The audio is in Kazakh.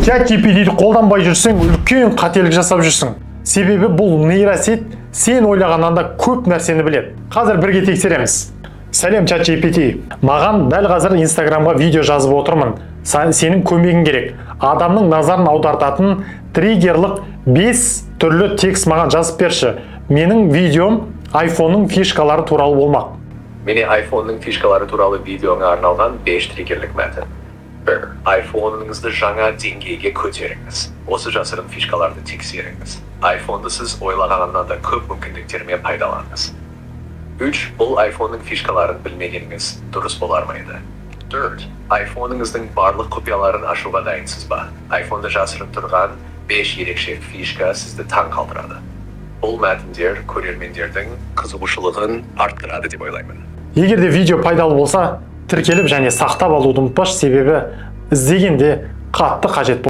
ChatGPT'ді қолданбай жүрсең, үлкен қателік жасап жүрсің. Себебі бұл нейросет сен ойлағаннан да көп нәрсені біледі. Қазір бірге тексереміз. Сәлем ChatGPT. Маған дәл қазір Инстаграмға видео жазып отырмын. Сенің көмегің керек. Адамның назарын аудартатын триггерлік 5 түрлі текст маған жазып берші. Менің видеом iPhone-ның фишкалары туралы болмақ. Мені iPhone-ның фишкалары туралы видеоңа арналған 5 триггерлік мәтін. 1. iPhone-ыңызды жаңа деңгейге көтеріңіз. Осы жасырын фишкаларды тексеріңіз. iPhone-ды сіз ойлағаннан да көп мүмкіндіктермен пайдаланыңыз. 3. Бұл iPhone-ның фишкаларын білмегеніңіз дұрыс болармайды. 4. iPhone-ыңыздың барлық құпияларын ашуға дайынсыз ба? iPhone-ды жасырып тұрған 5 ерекше фишка сізді таң қалдырады. Бұл мәтіндер көрермендердің қызығушылығын арттырады деп ойлаймын. Егер де видео пайдалы болса, тіркеліп және сақтап алуды ұмытпашы, себебі іздегенде қатты қажет.